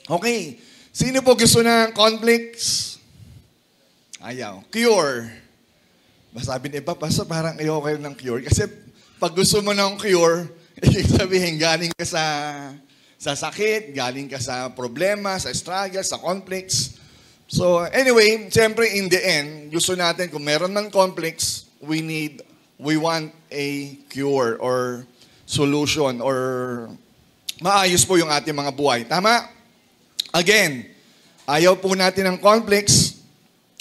Okay. Sino po gusto ng conflicts? Ayaw. Cure. Sabi ni iba, Pastor, parang ayaw kayo ng cure. Kasi pag gusto mo ng cure, ibig sabihin, galing ka sa sakit, galing ka sa problema, sa struggle, sa conflicts. So anyway, siyempre in the end, gusto natin kung meron ng conflicts, we want a cure or solution or maayos po yung ating mga buhay. Tama? Again, ayaw po natin ng conflicts,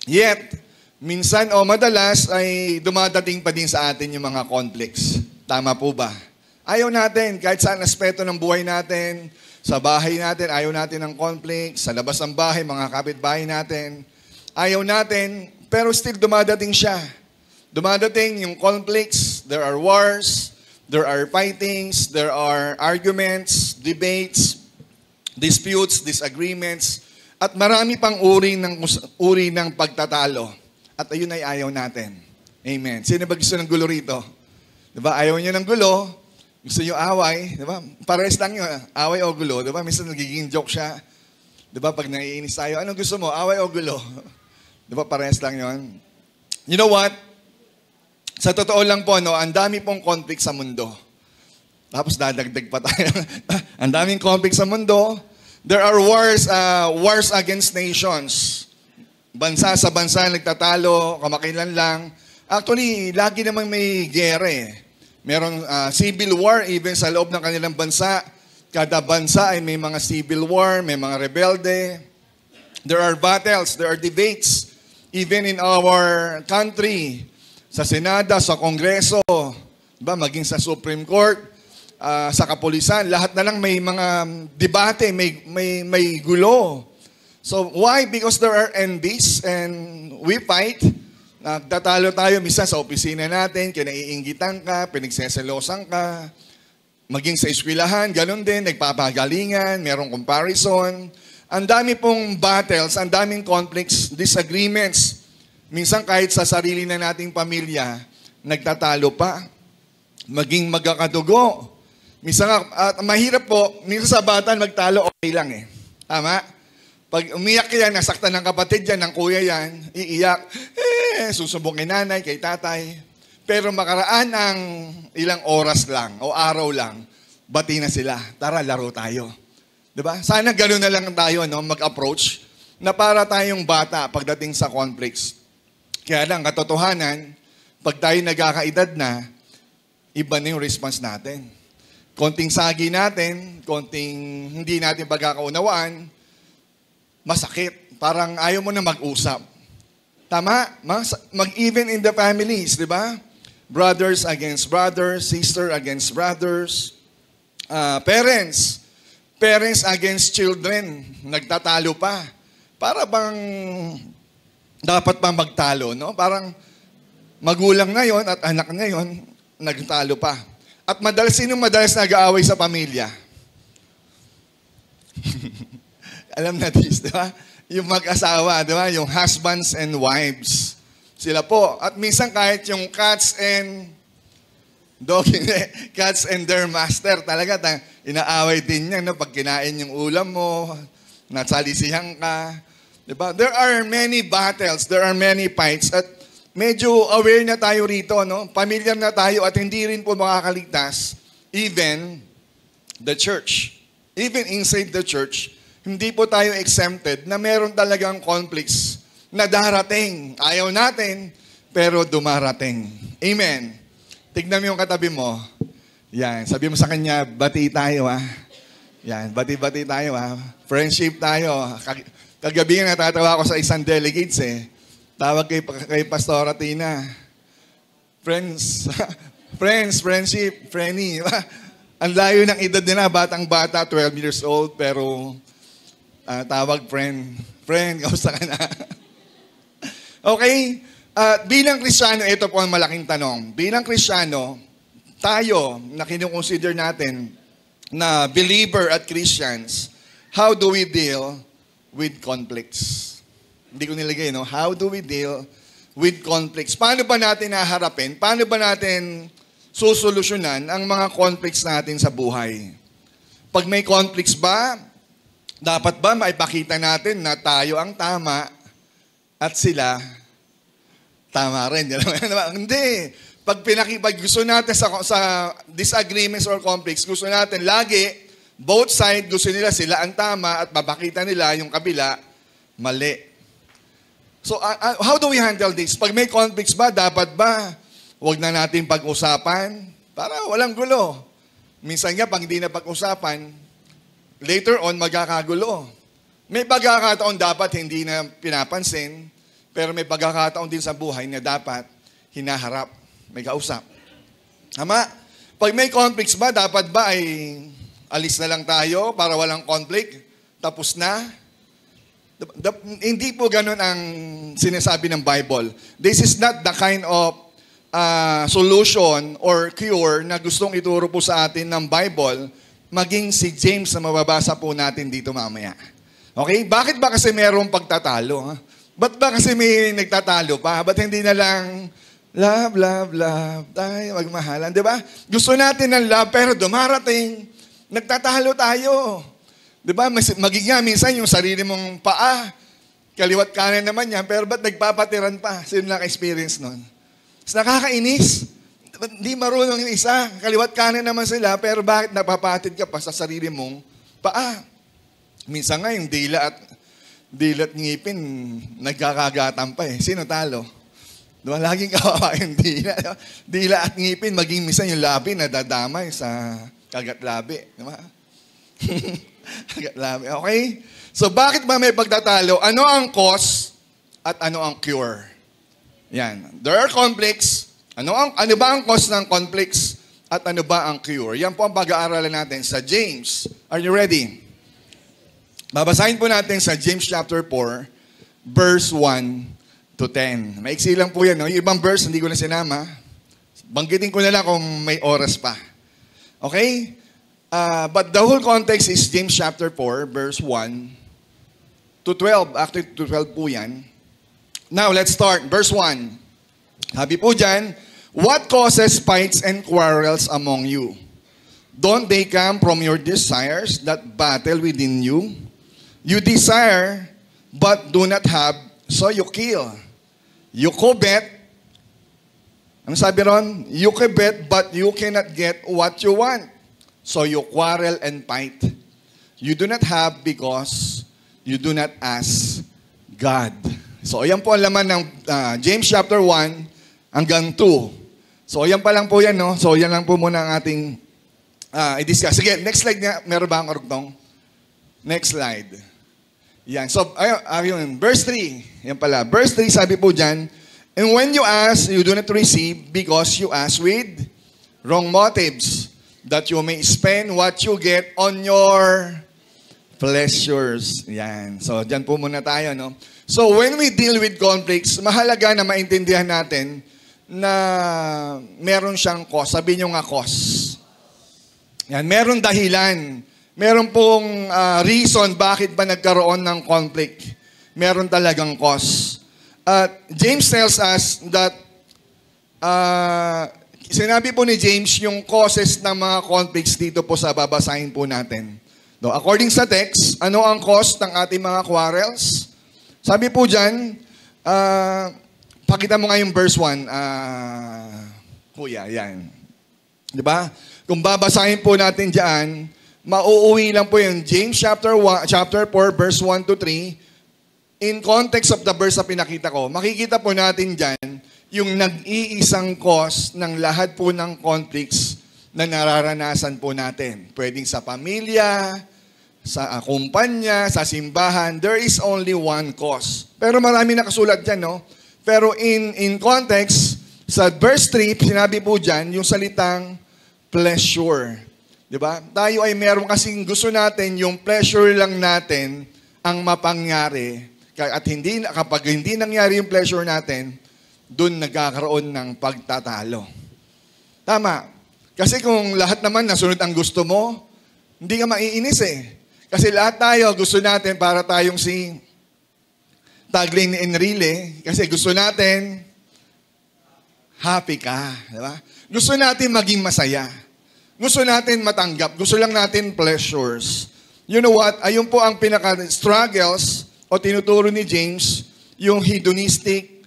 yet, minsan o madalas ay dumadating pa din sa atin yung mga conflicts. Tama po ba? Ayaw natin, kahit saan aspeto ng buhay natin, sa bahay natin, ayaw natin ng conflicts, sa labas ng bahay, mga kapitbahay natin, ayaw natin, pero still dumadating siya. Dumadating yung conflicts, there are wars, there are fightings, there are arguments, debates, disputes, disagreements, at marami pang uri ng pagtatalo. At ayun ay ayaw natin. Amen. Sino ba gusto ng gulo rito? Diba? Ayaw niyo ng gulo, gusto niyo away, diba? Pares lang yun, away o gulo, diba? Minsan nagiging joke siya. Diba? Pag naiinis tayo, anong gusto mo, away o gulo? Diba? Pares lang yun. You know what? Sa totoo lang po, no, ang dami pong conflict sa mundo. Tapos dadagdag pa tayo. Ang daming conflict sa mundo. There are wars against nations. Bansa sa bansa nagtatalo, kamakailan lang. Actually, lagi namang may giyera eh. Merong civil war even sa loob ng kanilang bansa. Kada bansa ay may mga civil war, may mga rebelde. There are battles, there are debates. Even in our country, sa Senada, sa Kongreso, diba, maging sa Supreme Court, sa kapulisan, lahat na lang may mga debate, may gulo. So why? Because there are envies and we fight. Nagtatalo tayo minsan sa opisina natin, kinaiinggitan ka, pinagseselosan ka, maging sa eskwelahan, ganun din, nagpapagalingan, merong comparison. Ang dami pong battles, ang daming conflicts, disagreements. Minsan kahit sa sarili na nating pamilya, nagtatalo pa, maging magkakadugo. Minsan mahirap po, minsan sa bata magtalo, okay lang eh. Tama? Pag umiyak yan, nasaktan ng kapatid yan, ng kuya yan, iiyak, susumbong kay nanay, kay tatay. Pero makaraan ng ilang oras lang o araw lang, bati na sila, tara laro tayo. Diba? Sana gano'n na lang tayo, no, mag-approach na para tayong bata pagdating sa conflicts. Kaya lang, katotohanan, pag tayo nagkakaedad na, iba na yung response natin. Konting sagi natin, konting hindi natin pagkakaunawaan, masakit. Parang ayaw mo na mag-usap. Tama? Mag-even in the families, di ba? Brothers against brothers, sister against brothers, parents against children, nagtatalo pa. Para bang dapat pa magtalo, no? Parang magulang ngayon at anak ngayon, nagtalo pa. At sino madalas nag-aaway sa pamilya? Alam natin, di ba? Yung mag-asawa, di ba? Yung husbands and wives. Sila po. At minsan kahit yung cats and their master, talaga, inaaway din yan, no? Pag kinain yung ulam mo, nasalisihan ka. Diba? There are many battles, there are many fights, at medyo aware na tayo rito, no? Familiar na tayo at hindi rin po makakaligtas, even the church. Even inside the church, hindi po tayo exempted na meron talagang conflicts na darating. Ayaw natin, pero dumarating. Amen. Tignan mo yung katabi mo. Yan. Sabi mo sa kanya, bati tayo ha. Yan. Bati-bati tayo ha. Friendship tayo. Kagabi nga natatawa ako sa isang delegates eh. Tawag kay Pastora Tina. Friendship, friendly. Ang layo ng edad nila, batang-bata, 12 years old, pero tawag friend. Friend, kamusta ka na? Okay? Bilang Kristiyano, ito po ang malaking tanong. Bilang Kristiyano, tayo na kinukonsider natin na believer at Christians, how do we deal with conflicts? Hindi ko nilagay, no? How do we deal with conflicts? Paano ba natin naharapin? Paano ba natin susolusyonan ang mga conflicts natin sa buhay? Pag may conflicts ba, Dapat ba maipakita natin na tayo ang tama at sila tama rin? Hindi. Pag gusto natin sa disagreements or conflicts, gusto natin lagi, both side, gusto nila sila ang tama at mapakita nila yung kabila, mali. So, how do we handle this? Pag may conflicts ba, dapat ba, huwag na natin pag-usapan para walang gulo. Minsan nga, pag hindi na pag-usapan, later on, magkakagulo. May pagkakataon dapat hindi na pinapansin, pero may pagkakataon din sa buhay na dapat hinaharap, may kausap. Tama? Pag may conflicts ba, dapat ba ay alis na lang tayo para walang conflict? Tapos na? Hindi po ganun ang sinasabi ng Bible. This is not the kind of solution or cure na gustong ituro po sa atin ng Bible, maging si James na mababasa po natin dito mamaya. Okay? Bakit ba kasi merong pagtatalo? Ha? Ba't ba kasi may nagtatalo pa? Ba't hindi na lang love, love, love, tayo magmahalan? Di ba? Gusto natin ng love, pero dumarating, nagtatalo tayo. Di ba? Magiging minsan yung sarili mong paa, kaliwat kanan naman yan, pero ba't nagpapatiran pa? Sino naka-experience nun? Nakakainis. Hindi marunong yung isa. Kaliwat kanan naman sila, pero bakit napapatid ka pa sa sarili mong paa? Minsan nga yung dila at ngipin, nagkakagatan pa eh. Sino talo? Diba? Laging kawawa yung dila. Diba? Dila at ngipin, maging minsan yung labi nadadamay sa kagat labi. Diba? Kagat labi. Okay? So bakit ba may pagtatalo? Ano ang cause at ano ang cure? Yan. There are conflicts. Ano ba ang cause ng conflicts at ano ba ang cure? Yan po ang pag-aaralan natin sa James. Are you ready? Babasahin po natin sa James chapter 4, verse 1 to 10. Maiksi lang po yan. No? Yung ibang verse, hindi ko na sinama. Banggitin ko na lang kung may oras pa. Okay? But the whole context is James chapter 4, verse 1 to 12. Actually, to 12 po yan. Now, let's start. Verse 1. Sabi po dyan, what causes fights and quarrels among you? Don't they come from your desires that battle within you? You desire, but do not have, so you kill. You covet. Ano sabi ron? You covet, but you cannot get what you want. So you quarrel and fight. You do not have because you do not ask God. So ayan po ang laman ng James chapter 1 hanggang 2. So ayan pa lang po yan, no? So yan lang po muna ang ating i-discuss. Sige, next slide nga. Meron ba ang karugtong? Next slide. Yan. So, ayun. Verse 3. Yan pala. Verse 3, sabi po dyan, and when you ask, you do not receive because you ask with wrong motives, that you may spend what you get on your pleasures. Yan. So, dyan po muna tayo, no? So, when we deal with conflicts, mahalaga na maintindihan natin na meron siyang cause. Sabi nyo nga cause. Yan. Meron dahilan. Meron pong reason bakit ba nagkaroon ng conflict. Meron talagang cause. James tells us that sinabi po ni James yung causes ng mga conflicts dito po sa babasahin po natin. No, according sa text, ano ang cause ng ating mga quarrels? Sabi po dyan, pakita mo nga yung verse 1. Kuya, yan. Diba? Kung babasahin po natin dyan, mauuwi lang po yung James chapter 4, verse 1 to 3. In context of the verse na pinakita ko, makikita po natin dyan yung nag-iisang cause ng lahat po ng conflicts na nararanasan po natin. Pwedeng sa pamilya, sa kumpanya, sa simbahan, there is only one cause. Pero marami nakasulat dyan, no? Pero in context, sa verse 3, sinabi po dyan yung salitang pleasure. Diba? Tayo ay meron kasing gusto natin, yung pleasure lang natin ang mapangyari. At kapag hindi nangyari yung pleasure natin, dun nagkakaroon ng pagtatalo. Tama. Kasi kung lahat naman nasunod ang gusto mo, hindi ka maiinis eh. Kasi lahat tayo gusto natin para tayong si tagline ni Enrile. Kasi gusto natin happy ka. Diba? Gusto natin maging masaya. Gusto natin matanggap. Gusto lang natin pleasures. You know what? Ayun po ang pinaka-struggles o tinuturo ni James, yung hedonistic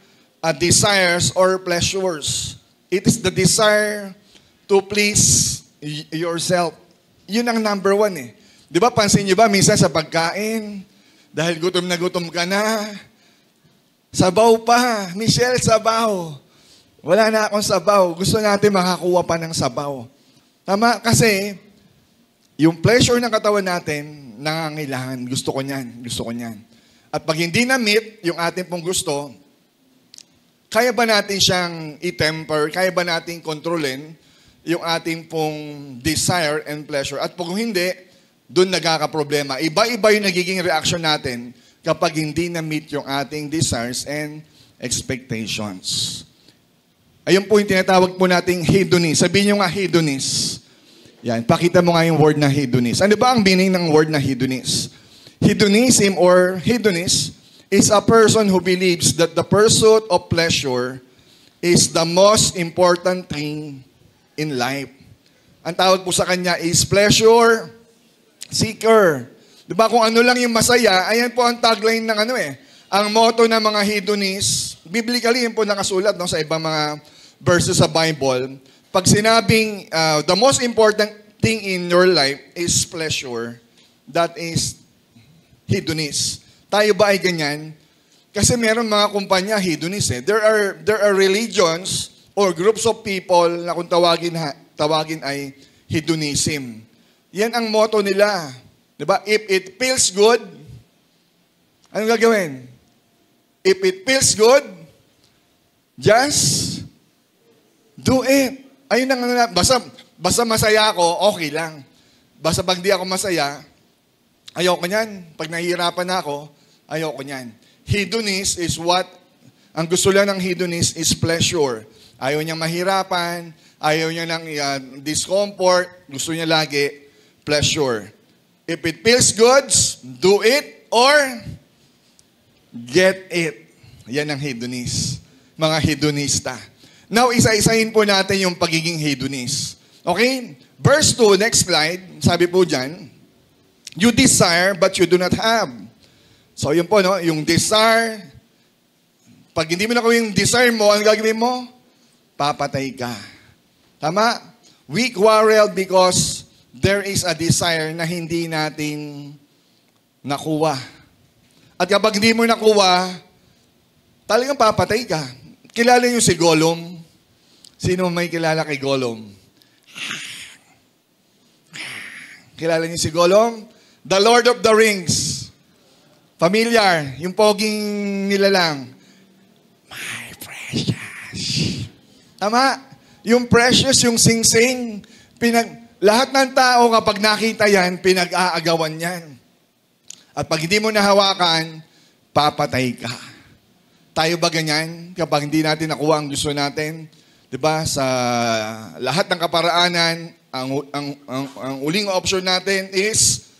desires or pleasures. It is the desire to please yourself. Yun ang number one eh. Di ba, pansin niyo ba, minsan sa pagkain, dahil gutom na gutom ka na, sabaw pa, Michelle, sabaw. Wala na akong sabaw. Gusto natin makakuha pa ng sabaw. Tama? Kasi, yung pleasure ng katawan natin, nangangailangan. Gusto ko niyan. Gusto ko niyan. At pag hindi na-meet yung ating pong gusto, kaya ba natin siyang i-temper? Kaya ba natin kontrolin yung ating pong desire and pleasure? At kung hindi, doon nagkakaproblema. Iba-iba yung nagiging reaction natin kapag hindi na-meet yung ating desires and expectations. Ayun po yung tinatawag po nating hedonist. Sabihin nyo nga hedonist. Yan, pakita mo nga yung word na hedonist. Ano ba ang meaning ng word na hedonist? Hedonism or hedonist is a person who believes that the pursuit of pleasure is the most important thing in life. Ang tawag po sa kanya is pleasure seeker. Diba kung ano lang yung masaya, ayan po ang tagline ng ang motto ng mga hedonists. Biblically, yun po nakasulat sa ibang mga verses sa Bible. Pag sinabing the most important thing in your life is pleasure, that is hedonist. Tayo ba ay ganyan? Kasi meron mga kumpanya hedonist eh. There are religions or groups of people na kung tawagin ay hedonism. Yan ang motto nila. Diba? If it feels good, anong gagawin? If it feels good, just do it. Ayun ang basta masaya ako, okay lang. Basta pag di ako masaya, ayoko niyan. Pag nahihirapan na ako, ayoko niyan. Hedonist is what, ang gusto lang ng hedonist is pleasure. Ayaw niyang mahirapan, ayaw niya ng discomfort, gusto niya lagi pleasure. If it feels good, do it or get it. Yan ang hedonist. Mga hedonista. Now, isa-isahin po natin yung pagiging hedonist. Okay? Verse 2, next slide. Sabi po dyan, you desire but you do not have. So, yun po, no? Yung desire, pag hindi mo nakuha yung desire mo, ano gagawin mo? Papatay ka. Tama? We quarrel because there is a desire na hindi natin nakuha. At kapag hindi mo nakuha, talagang papatay ka. Kilala niyo si Gollum? Sino may kilala kay Gollum? Kilala niyo si Gollum? The Lord of the Rings. Familiar, yung poging nilalang. My precious. Tama? Yung precious, yung sing-sing. Lahat ng tao kapag nakita yan, pinag-aagawan yan. At pag hindi mo nahawakan, papatay ka. Tayo ba ganyan? Kapag hindi natin nakuha ang gusto natin, 'di ba? Sa lahat ng kaparaanan, ang uling option natin is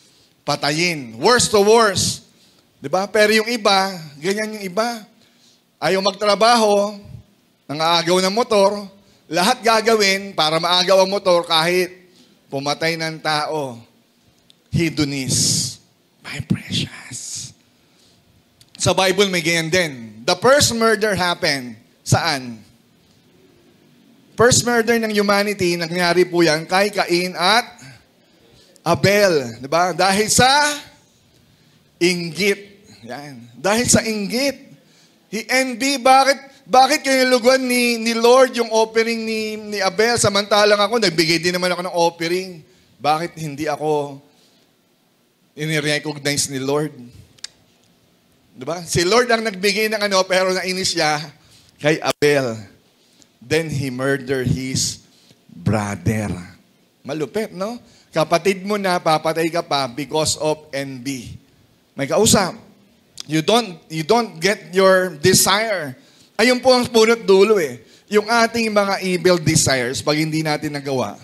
patayin. Worst to worst. 'Di ba? Pero yung iba, ganyan yung iba. Ayaw magtrabaho, nangaagaw ng motor, lahat gagawin para maagaw ang motor kahit pumatay ng tao. Hedonist. My precious. Sa Bible may ganyan din. The first murder happened. Saan? First murder ng humanity, nangyari po yan kay Cain at Abel. Diba? Dahil sa inggit. Yan. Dahil sa inggit. He envy. Bakit kayo niluguan ni Lord yung offering ni Abel? Samantalang ako, nagbigay din naman ako ng offering. Bakit hindi ako in-recognize ni Lord? Diba? Si Lord ang nagbigay ng pero nainis siya kay Abel. Then he murdered his brother. Malupit, no? Kapatid mo na, papatay ka pa because of envy. May kausap. You don't get your desire. Ayun po ang punot dulo eh. Yung ating mga evil desires, pag hindi natin nagawa,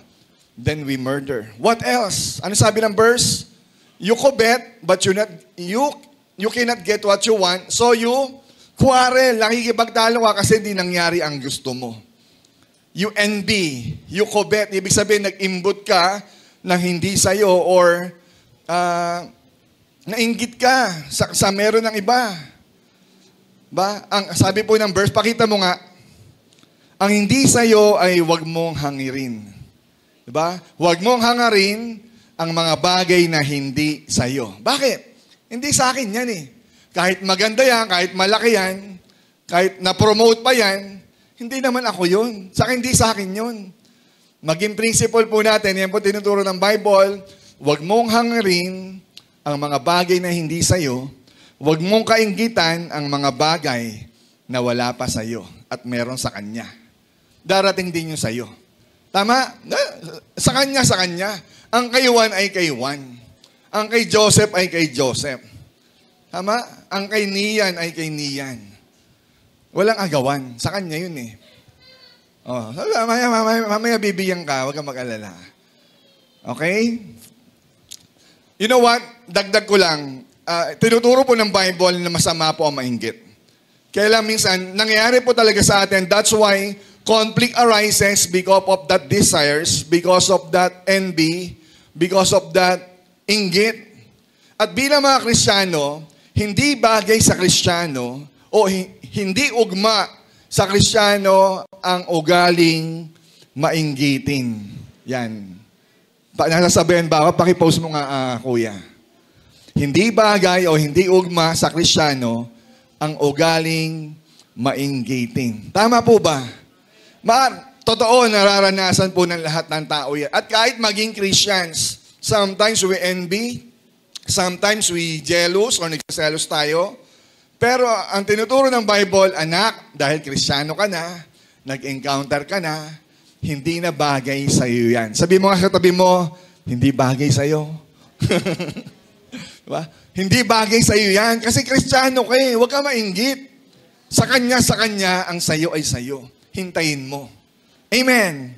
then we murder. What else? Ano sabi ng verse? You covet, but you cannot get what you want, so you quarrel. Nakikipagtalo ka kasi hindi nangyari ang gusto mo. You envy, you covet. Ibig sabihin, nag-imbot ka ng hindi sa'yo or nainggit ka sa meron ng iba. Ba? Sabi po ng verse, pakita mo nga, ang hindi sa'yo ay huwag mong hangirin. Diba? Huwag mong hangarin ang mga bagay na hindi sa'yo. Bakit? Hindi sa akin yan eh. Kahit maganda yan, kahit malaki yan, kahit na-promote pa yan, hindi naman ako yun. Hindi sa akin yun. Maging principle po natin, yan po tinuturo ng Bible, huwag mong hangarin ang mga bagay na hindi sa'yo, huwag mong kainggitan ang mga bagay na wala pa sa'yo at meron sa Kanya. Darating din yun sa'yo. Tama? Sa Kanya. Ang kay Juan ay kay Juan. Ang kay Joseph ay kay Joseph. Tama? Ang kay Nian ay kay Nian. Walang agawan. Sa Kanya yun eh. Oh, mamaya bibigyan ka, huwag kang mag-alala. Okay? You know what? Dagdag ko lang. Tinuturo po ng Bible na masama po ang mainggit. Kaya lang minsan, nangyayari po talaga sa atin. That's why conflict arises because of that desires, because of that envy, because of that inggit. At bilang mga Kristiyano, hindi bagay sa Kristiyano o hindi ugma sa Kristiyano ang ugaling mainggitin. Yan. Nasasabihan ba ako? Pakipost mo nga, kuya. Hindi bagay o hindi ugma sa Kristiyano ang ugaling mainggitin. Tama po ba? Totoo, nararanasan po ng lahat ng tao yan. At kahit maging Christians, sometimes we envy, sometimes we jealous or nagsaselos tayo. Pero ang tinuturo ng Bible, anak, dahil Kristiyano ka na, nag-encounter ka na, hindi na bagay sa iyo yan. Sabi mo nga sa tabi mo, hindi bagay sa iyo. Diba? Hindi bagay sa iyo yan. Kasi Kristiyano ka eh. Huwag ka mainggit. Sa Kanya, ang sa iyo ay sa iyo. Hintayin mo. Amen.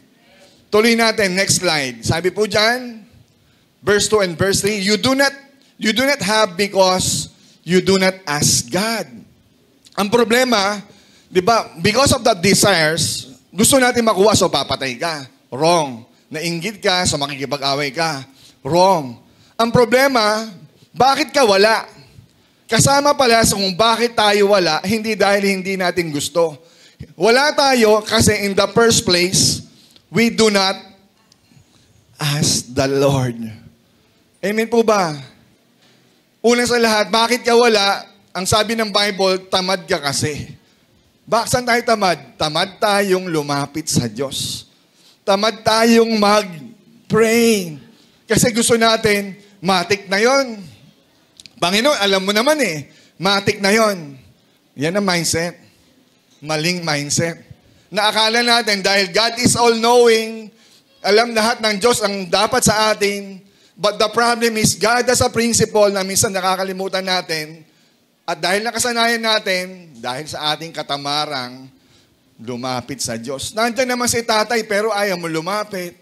Tuloy natin. Next slide. Sabi po dyan, verse 2 and verse 3, You do not have because you do not ask God. Ang problema, di ba, because of that desires, gusto natin makuha, so papatay ka. Wrong. Nainggit ka, so makikipag-away ka. Wrong. Ang problema, bakit ka wala? Kasama pala sa kung bakit tayo wala, hindi dahil hindi natin gusto. Wala tayo kasi in the first place, we do not ask the Lord. Amen po ba? Una sa lahat, bakit ka wala? Ang sabi ng Bible, tamad ka kasi. Saan tayo tamad? Tamad tayong lumapit sa Diyos. Tamad tayong mag-pray. Kasi gusto natin, matik na yon. Panginoon, alam mo naman eh, matik na yon. Yan ang mindset. Maling mindset. Naakala natin dahil God is all-knowing, alam lahat ng Diyos ang dapat sa atin, but the problem is God has a principle na minsan nakakalimutan natin, at dahil nakasanayan natin, dahil sa ating katamarang lumapit sa Diyos. Nandyan naman si tatay pero ayaw mo lumapit.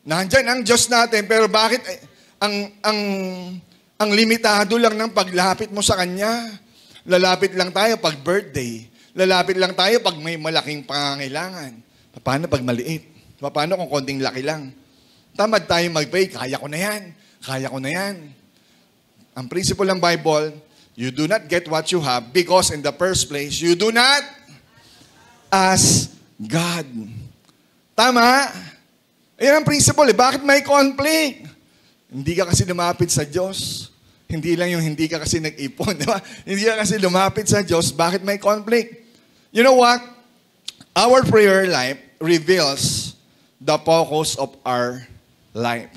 Nandyan ang Diyos natin pero bakit ang limitado lang ng paglapit mo sa Kanya? Lalapit lang tayo pag birthday. Lalapit lang tayo pag may malaking pangangailangan. Paano pag maliit? Paano kung konting laki lang? Tamad tayo mag-pray, kaya ko na yan. Kaya ko na yan. Ang principle ng Bible, you do not get what you have because in the first place, you do not ask God. Tama? Ayan ang principle eh. Bakit may conflict? Hindi ka kasi lumapit sa Diyos. Hindi lang yung hindi ka kasi nag-ipon. Di ba? Hindi ka kasi lumapit sa Diyos. Bakit may conflict? You know what? Our prayer life reveals the focus of our life.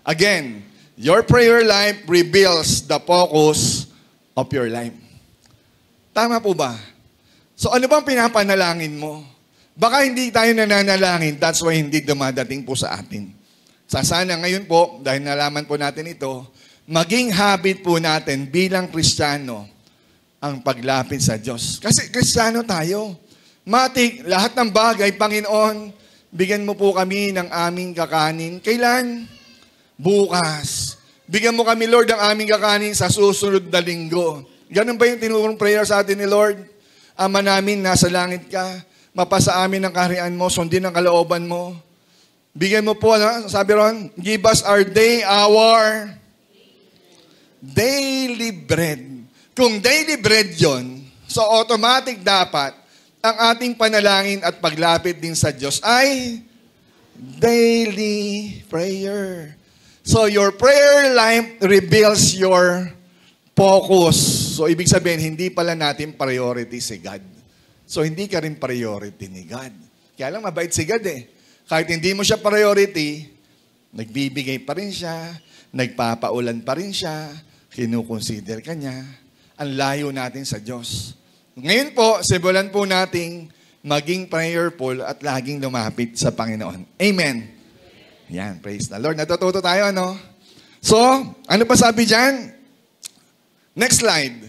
Again, your prayer life reveals the focus of your life. Tama po ba? So ano bang pinapanalangin mo? Baka hindi tayo nananalangin, that's why hindi dumadating po sa atin. Sana ngayon po, dahil nalaman po natin ito, maging habit po natin bilang Kristiyano ang paglapit sa Diyos. Kasi Kristiyano tayo. Matik, lahat ng bagay, Panginoon, bigyan mo po kami ng aming kakanin. Kailan? Bukas. Bigyan mo kami, Lord, ng aming kakanin sa susunod na linggo. Ganun ba yung tinurong prayer sa atin ni Lord? Ama namin, nasa langit ka. Mapasa amin ang kaharian mo, sundin ang kalooban mo. Bigyan mo po, sabi ron, give us our day, our daily bread. Kung daily bread yon, so automatic dapat ang ating panalangin at paglapit din sa Diyos ay daily prayer. So your prayer life reveals your focus. So ibig sabihin, hindi pala natin priority si God. So hindi ka rin priority ni God. Kaya lang mabait si God eh. Kahit hindi mo siya priority, nagbibigay pa rin siya, nagpapaulan pa rin siya, kinukonsider ka niya. Ang layo natin sa Diyos. Ngayon po, simulan po nating maging prayerful at laging lumapit sa Panginoon. Amen. Yan, praise the Lord. Natututo tayo, ano? So, ano pa sabi dyan? Next slide.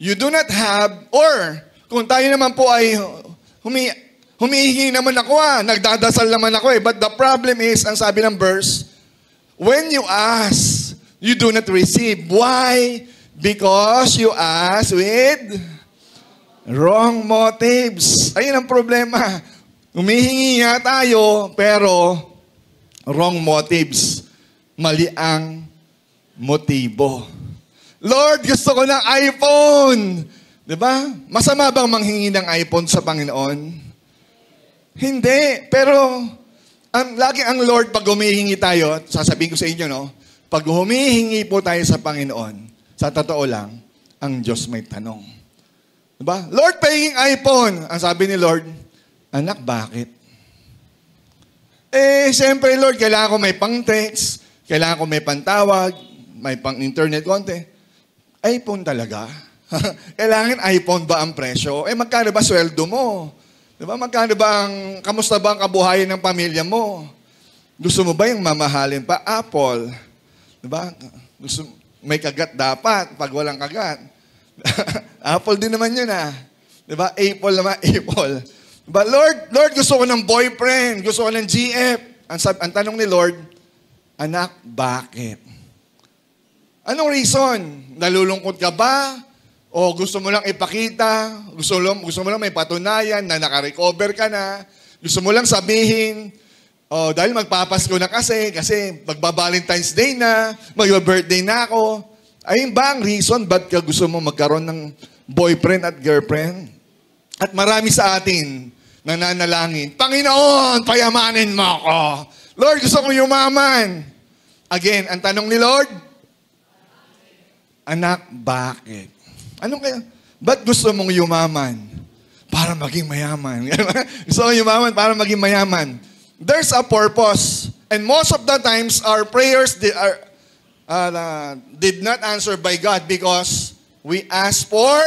You do not have, or kung tayo naman po ay humihingi naman ako nagdadasal naman ako but the problem is, ang sabi ng verse, when you ask, you do not receive. Why? Because you ask with wrong motives. Ayun ang problema. Humihingi nga tayo, pero wrong motives. Mali ang motibo. Lord, gusto ko ng iPhone. Diba? Masama bang manghingi ng iPhone sa Panginoon? Hindi. Pero, lagi ang Lord, pag humihingi tayo, sasabihin ko sa inyo, no? Pag humihingi po tayo sa Panginoon, sa totoo lang, ang Diyos may tanong. Diba? Lord, pahinging iPhone. Ang sabi ni Lord, anak, bakit? Siyempre, Lord, kailangan ko may pang-text, kailangan ko may pantawag, may pang-internet konti. iPhone talaga? Kailangan iPhone ba ang presyo? Magkano ba sweldo mo? Diba? Kamusta ba ang kabuhayan ng pamilya mo? Gusto mo ba yung mamahalin pa? Apple. Diba? May kagat dapat, pag walang kagat. Apple din naman yun Diba? Apple naman, Apple. Diba? Lord, gusto ko ng boyfriend, gusto ko ng GF. Ang tanong ni Lord, anak, bakit? Anong reason? Nalulungkot ka ba? O gusto mo lang ipakita? Gusto mo lang may patunayan na nakarecover ka na? Gusto mo lang sabihin, dahil magpapasko na kasi magba-Valentine's Day na, magba-birthday na ako. Ayun ba ang reason ba't ka gusto mo magkaroon ng boyfriend at girlfriend? At marami sa atin nananalangin, Panginoon, payamanin mo ako. Lord, gusto ko yumaman. Again, ang tanong ni Lord, anak, bakit? Ba't gusto mong yumaman? Para maging mayaman. Gusto mong yumaman para maging mayaman. There's a purpose. And most of the times, our prayers did not answer by God because we asked for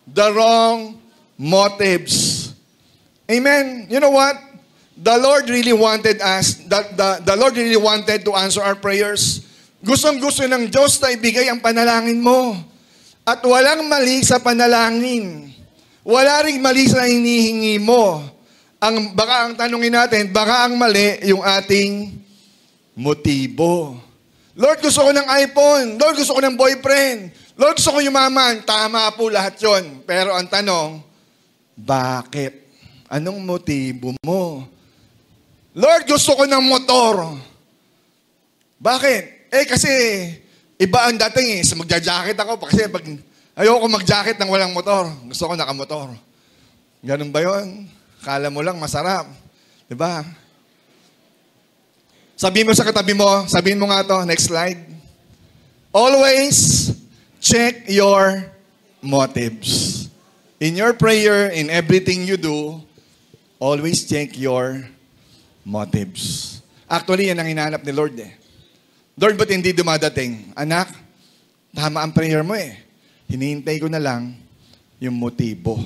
the wrong motives. Amen? You know what? The Lord really wanted the Lord really wanted to answer our prayers. Gustong-gusto ng Diyos na ibigay ang panalangin mo. At walang mali sa panalangin. Wala ring mali sa hinihingi mo. Baka ang tanungin natin, baka ang mali yung ating motibo. Lord, gusto ko ng iPhone. Lord, gusto ko ng boyfriend. Lord, gusto ko yumaman. Tama po lahat yon. Pero ang tanong, bakit? Anong motibo mo? Lord, gusto ko ng motor. Bakit? Kasi iba ang dating magja-jacket ako. Kasi ayoko mag-jacket ng walang motor. Gusto ko nakamotor. Ganun ba yun? Kala mo lang masarap. Diba? Sabihin mo sa katabi mo, sabihin mo nga to, next slide. Always check your motives. In your prayer, in everything you do, always check your motives. Actually, yan ang hinahanap ni Lord Lord, ba't hindi dumadating? Anak, tama ang prayer mo Hinihintay ko na lang yung motibo.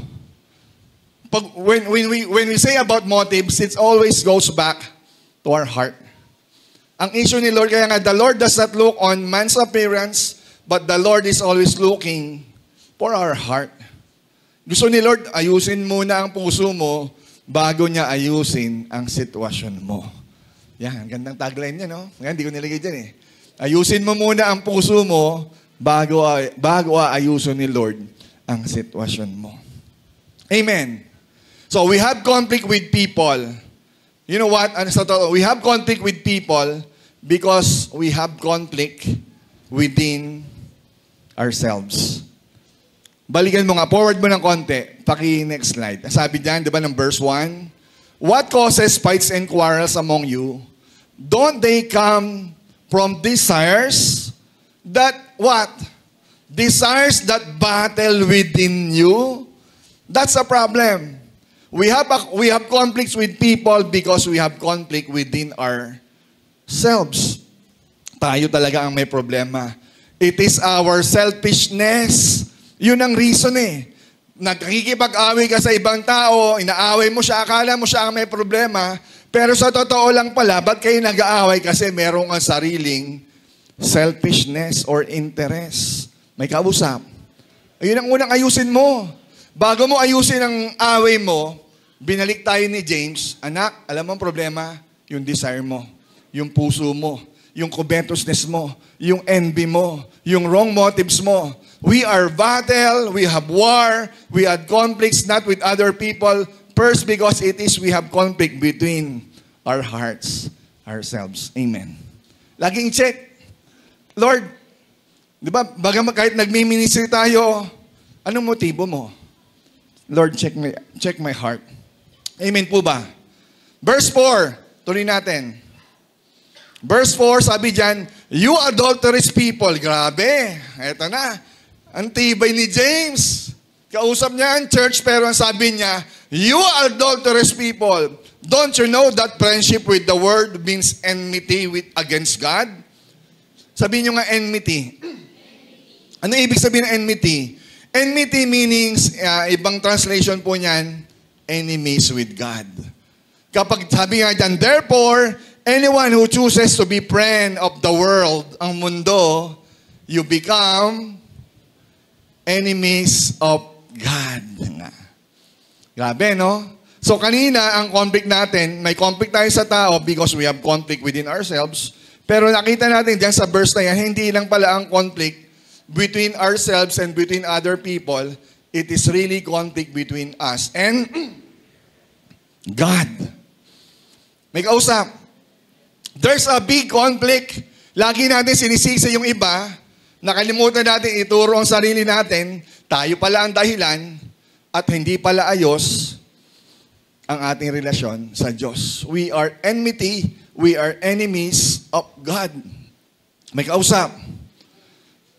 When we say about motives, it always goes back to our heart. Ang issue ni Lord, kaya nga, the Lord does not look on man's appearance, but the Lord is always looking for our heart. Gusto ni Lord, ayusin muna ang puso mo bago niya ayusin ang sitwasyon mo. Yan, gandang tagline niya, no? Ngayon, hindi ko nilagay dyan Ayusin mo muna ang puso mo bago ayusin ni Lord ang sitwasyon mo. Amen. So, we have conflict with people. You know what? We have conflict with people because we have conflict within ourselves. Balikan mo nga, forward mo ng konti. Next slide. Sabi diyan, di ba, ng verse 1? What causes fights and quarrels among you? Don't they come from desires that what? Desires that battle within you? That's a problem. We have conflicts with people because we have conflict within ourselves. Tayo talaga ang may problema. It is our selfishness. Yun ang reason eh. Nagkikipag-away ka sa ibang tao, inaaway mo siya, akala mo siya ang may problema, pero sa totoo lang pala, ba't kayo nag-aaway? Kasi meron kang sariling selfishness or interest. May kausap. Ayun ang unang ayusin mo. Bago mo ayusin ang away mo, binalik tayo ni James, anak, alam mo ang problema? Yung desire mo, yung puso mo, yung covetousness mo, yung envy mo, yung wrong motives mo. We are battle, we have war, we have conflicts not with other people. First, because we have conflict between our hearts, ourselves. Amen. Laging check. Lord, di ba, kahit nagmi-ministry tayo, anong motibo mo? Lord, check my heart. Amen po ba? Verse 4, tuloy natin. Verse 4, sabi dyan, you adulterous people. Grabe, eto na. Ang tibay ni James. Kausap niya ang church, pero ang sabi niya, you adulterous people. Don't you know that friendship with the world means enmity against God? Sabihin niyo nga enmity. Ano ibig sabihin ng enmity? Enmity meanings, ibang translation po niyan, enemies with God. Kapag sabi nga dyan, therefore, anyone who chooses to be friend of the world, ang mundo, you become enemies of God. Grabe, no? So kanina, ang conflict natin, may conflict tayo sa tao because we have conflict within ourselves. Pero nakita natin dyan sa verse na yan, hindi lang pala ang conflict between ourselves and between other people. It is really conflict between us and God. May kausap. There's a big conflict. Lagi natin sinisisi yung iba. Nakalimutan natin ituro ang sarili natin. Tayo pala ang dahilan at hindi pala ayos ang ating relasyon sa Diyos. We are enmity. We are enemies of God. May kausap.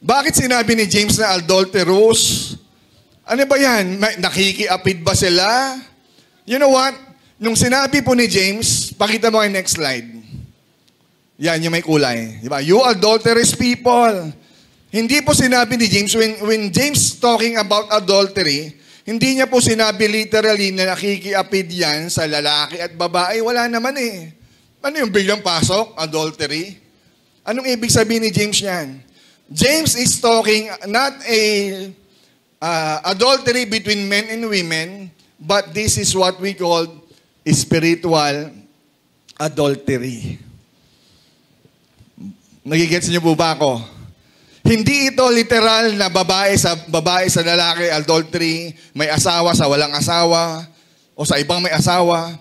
Bakit sinabi ni James na adulterous? Ano ba yan? Nakikiapid ba sila? You know what? Nung sinabi po ni James, pakita mo yung next slide. Yan, yung may kulay. Diba? You adulterous people. Hindi po sinabi ni James, when James talking about adultery, hindi niya po sinabi literally na nakikiapid yan sa lalaki at babae. Wala naman eh. Ano yung biglang pasok? Adultery? Anong ibig sabihin ni James yan? James is talking not adultery between men and women, but this is what we call spiritual adultery. Nagigets niyo po ba ako? Hindi ito literal na babae sa lalaki, adultery, may asawa sa walang asawa, o sa ibang may asawa.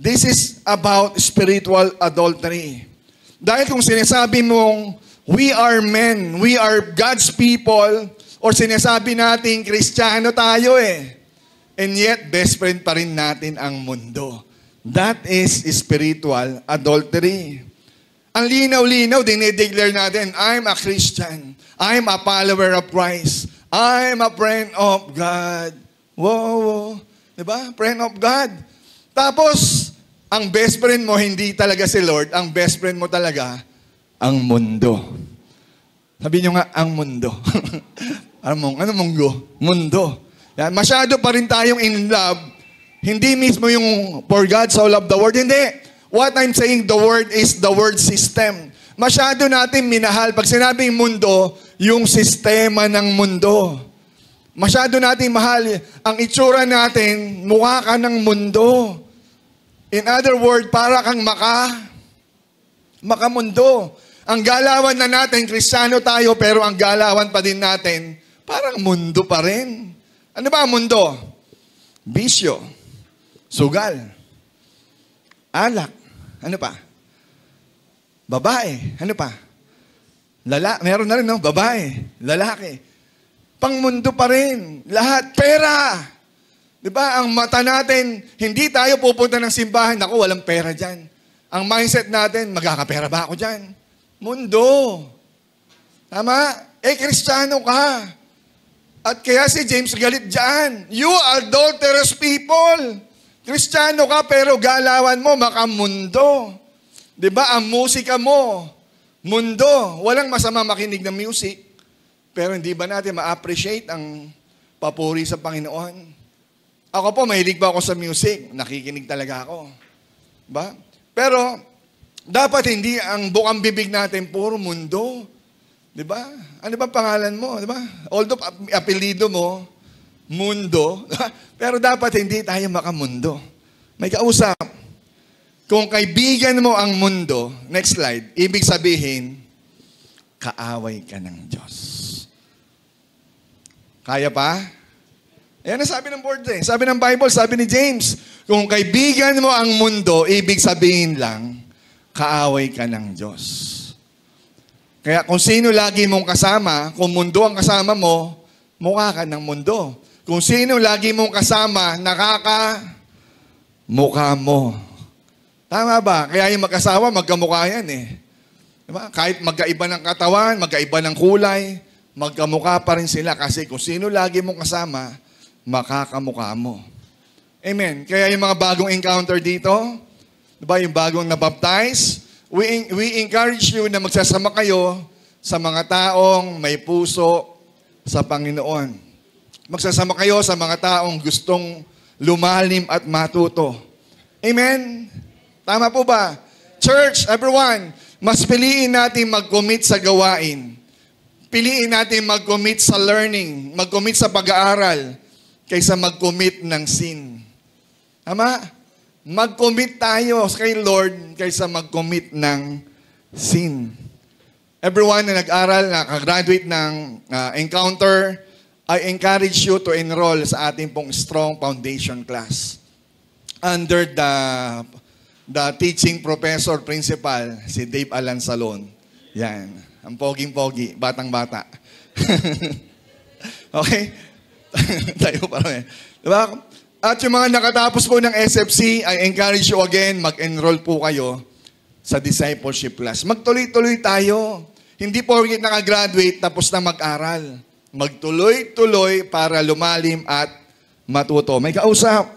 This is about spiritual adultery. Dahil kung sinasabi mong, we are men, we are God's people, or sinasabi natin, Kristiyano tayo eh. And yet, best friend pa rin natin ang mundo. That is spiritual adultery. Ang linaw-linaw, dinideclare natin, I'm a Christian. I'm a follower of Christ. I'm a friend of God. Wow. Diba? Friend of God. Tapos, ang best friend mo, hindi talaga si Lord. Ang best friend mo talaga, ang mundo. Sabi nyo nga, ang mundo. Ano mundo? Mundo. Yan. Masyado pa rin tayong in love. Hindi mismo yung for God so loved the world. Hindi. What I'm saying, the word is the word system. Masyado natin minahal. Pag sinabing mundo, yung sistema ng mundo. Masyado natin mahal. Ang itsura natin, mukha ka ng mundo. In other words, para kang makamundo. Ang galawan na natin, Kristiyano tayo, pero ang galawan pa din natin, parang mundo pa rin. Ano ba ang mundo? Bisyo, sugal, alak, ano pa? Babae, ano pa? Meron na rin, no? Babae, lalaki. Pangmundo pa rin. Lahat, pera. Di ba? Ang mata natin, hindi tayo pupunta ng simbahan. Naku, walang pera dyan. Ang mindset natin, magkakapera ba ako dyan? Mundo. Tama? Kristiyano ka. At kaya si James galit dyan. You adulterous people. Kristiyano ka pero galawan mo makamundo. Di ba? Ang musika mo, mundo. Walang masama makinig ng music. Pero hindi ba natin ma-appreciate ang papuri sa Panginoon? Ako po, mahilig ba ako sa music? Nakikinig talaga ako. Ba? Pero, dapat hindi ang bukang bibig natin puro mundo. Di ba? Ano ba pangalan mo? Di ba? Although apelido mo, mundo, pero dapat hindi tayo makamundo. May kausap. Kung kaibigan mo ang mundo, next slide, ibig sabihin, kaaway ka ng Diyos. Kaya pa? Ayan ang sabi ng board eh. Sabi ng Bible, sabi ni James, kung kaibigan mo ang mundo, ibig sabihin lang, kaaway ka ng Diyos. Kaya kung sino lagi mong kasama, kung mundo ang kasama mo, mukha ka ng mundo. Kung sino lagi mong kasama, mukha mo. Tama ba? Kaya yung magkasawa, magkamukha yan eh. Diba? Kahit magkaiba ng katawan, magkaiba ng kulay, magkamukha pa rin sila kasi kung sino lagi mong kasama, makakamukha mo. Amen. Kaya yung mga bagong encounter dito, diba, yung bagong nabaptize, we encourage you na magsasama kayo sa mga taong may puso sa Panginoon. Magsasama kayo sa mga taong gustong lumalim at matuto. Amen? Tama po ba? Church, everyone, mas piliin natin mag-commit sa gawain. Piliin natin mag-commit sa learning, mag-commit sa pag-aaral, kaysa mag-commit ng sin. Tama? Mag-commit tayo kay Lord kaysa mag-commit ng sin. Everyone na nag-aral, nakagraduate ng encounter, I encourage you to enroll sa ating pong Strong Foundation class. Under the teaching professor principal, si Dave Alan Salon. Yan. Ang poging-pogi, batang-bata. Okay? Tayo pa rin. Diba? At yung mga nakatapos po ng SFC, I encourage you again, mag-enroll po kayo sa discipleship class. Magtuloy-tuloy tayo. Hindi po rin nakagraduate tapos na mag-aral. Magtuloy-tuloy para lumalim at matuto. May kausap.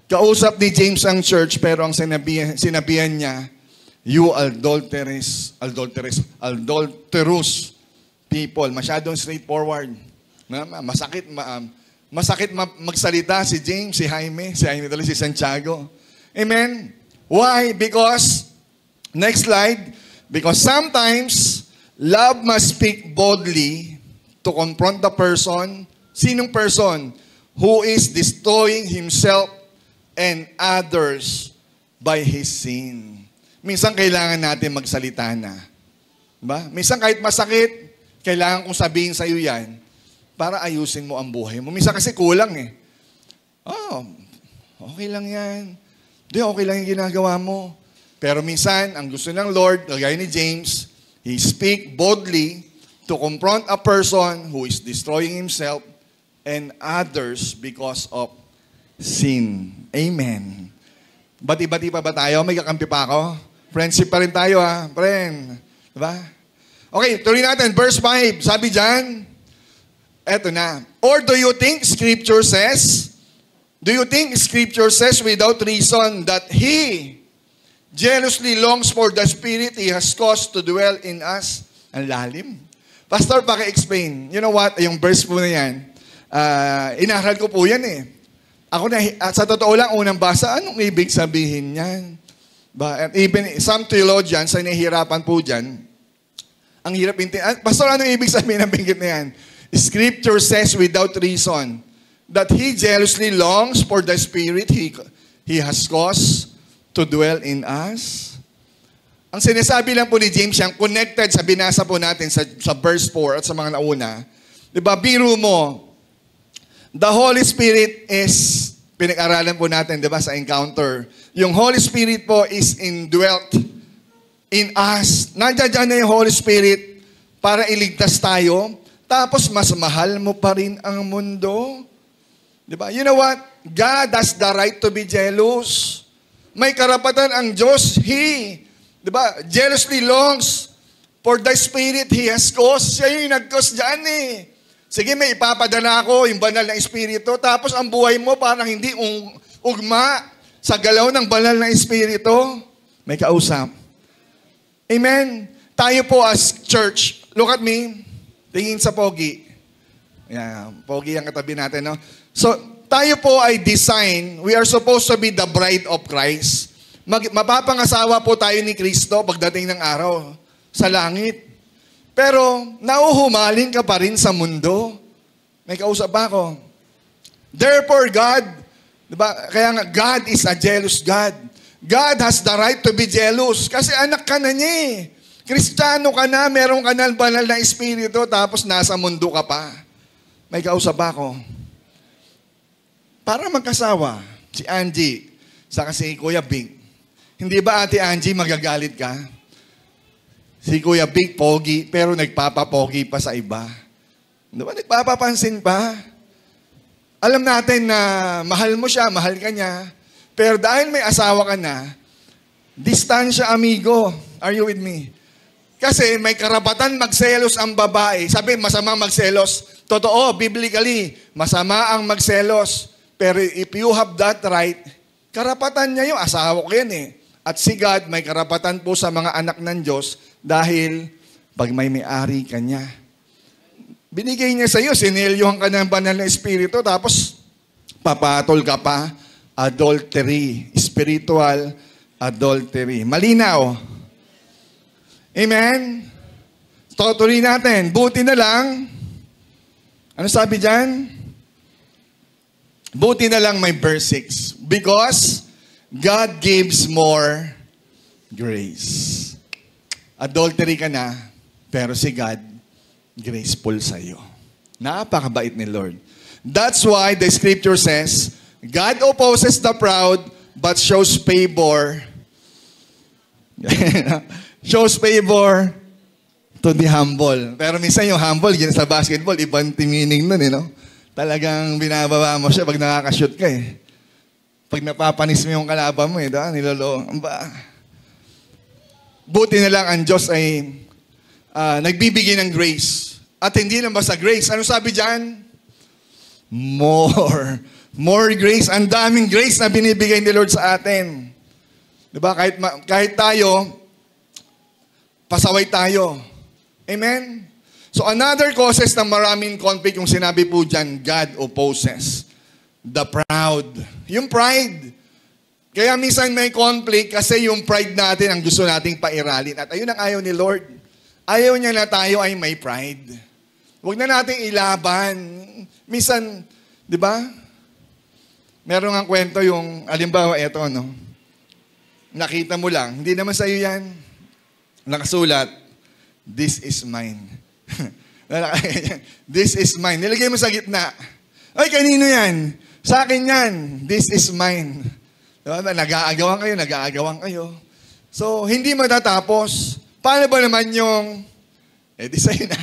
Kausap ni James ang church pero ang sinabihan niya, you adulterous people. Masyadong straightforward. Masakit magsalita si James, si Jaime tuloy, si Santiago. Amen? Why? Because, next slide, because sometimes, love must speak boldly to confront the person. Sinong person? Who is destroying himself and others by his sin. Minsan kailangan natin magsalita na. Diba? Minsan kahit masakit, kailangan kong sabihin sa iyo yan para ayusin mo ang buhay mo. Minsan kasi kulang eh. Oh, okay lang yan. Di, okay lang yung ginagawa mo. Pero minsan, ang gusto ng Lord, kagaya ni James, He speak boldly to confront a person who is destroying himself and others because of sin. Amen. Bati-bati pa ba tayo? May kakampi pa ako? Friendship pa rin tayo ha? Friend. Diba? Okay, tuloy natin. Verse 5. Sabi dyan, eto na. Or do you think Scripture says without reason that He jealously longs for the Spirit He has caused to dwell in us? Ang lalim. Pastor, paki-explain. You know what? Yung verse po na yan, inaral ko po yan eh. Ako na, sa totoo lang, unang basa, anong ibig sabihin yan? And even some theologians ay nahihirapan po dyan. Ang hirap Pastor, anong ibig sabihin ng binggit na yan? Scripture says without reason that He jealously longs for the Spirit He has caused to dwell in us. Ang sinasabi lang po ni James, yung connected sa binasa po natin sa verse 4 at sa mga nauna. Diba, biro mo, the Holy Spirit is, pinag-aralan po natin, diba, sa encounter. Yung Holy Spirit po is indwelt in us. Nandiyan dyan na yung Holy Spirit para iligtas tayo, tapos mas mahal mo pa rin ang mundo. Diba? You know what? God has the right to be jealous. May karapatan ang Diyos. He, diba, jealously longs for the Spirit He has caused. Siya yung nag-cause dyan eh. Sige, may ipapadala ako, yung banal na Espiritu, tapos ang buhay mo parang hindi ugma sa galaw ng banal na Espiritu. May kausap. Amen? Tayo po as church, look at me, tingin sa pogi. Yeah, pogi ang katabi natin, no? So, tayo po ay design, we are supposed to be the bride of Christ. Mapapangasawa po tayo ni Kristo pagdating ng araw sa langit. Pero, nauhumaling ka pa rin sa mundo. May kausap ba ako? Therefore, God, diba? Kaya nga, God is a jealous God. God has the right to be jealous kasi anak ka na niya eh. Kristiyano ka na, meron ka na banal na Espiritu, tapos nasa mundo ka pa. May kausap ba ako? Para magkasawa, si Angie, saka si Kuya Big. Hindi ba Ate Angie magagalit ka? Si Kuya Big, pogi, pero nagpapapogi pa sa iba. Diba? Nagpapapansin pa. Alam natin na mahal mo siya, mahal ka niya. Pero dahil may asawa ka na, distansya amigo. Are you with me? Kasi may karapatan magselos ang babae. Sabi, masama magselos. Totoo, biblically, masama ang magselos. Pero if you have that right, karapatan niya yung asawa ko yan eh. At si God, may karapatan po sa mga anak ng Diyos dahil pag may-ari ka niya. Binigay niya sa iyo, sinelyuhan ka ng banal na Espiritu, tapos papatol ka pa, adultery, spiritual adultery. Malinaw. Amen? Tutuloy natin. Buti na lang. Ano sabi dyan? Buti na lang may verse 6. Because God gives more grace. Adultery ka na, pero si God, graceful sa iyo. Napakabait ni Lord. That's why the scripture says, God opposes the proud, but shows favor. Shows favor to the humble. Pero minsan yung humble, yun sa basketball, ibang meaning nun, no? Talagang binababa mo siya pag nakakashoot ka eh. Pag napapanis mo yung kalaban mo eh, nilolo. Buti na lang ang Diyos ay nagbibigay ng grace. At hindi lang basta grace. Ano sabi dyan? More. More grace. Ang daming grace na binibigay ni Lord sa atin. Diba? Kahit tayo, pasaway tayo. Amen? So another causes ng maraming conflict, yung sinabi po dyan, God opposes the proud. Yung pride. Kaya minsan may conflict kasi yung pride natin ang gusto nating pairalin. At ayun ang ayaw ni Lord. Ayaw niya na tayo ay may pride. Huwag na nating ilaban. Minsan, di ba? Meron nga kwento yung, alimbawa, eto, no? Nakita mo lang, hindi naman sa'yo yan. Nakasulat, this is mine. This is mine. Nilagay mo sa gitna. Ay, kanino yan? Sa akin yan. This is mine. Diba? Nag-aagawan kayo. So, hindi matatapos. Paano ba naman yung, di sa'yo na.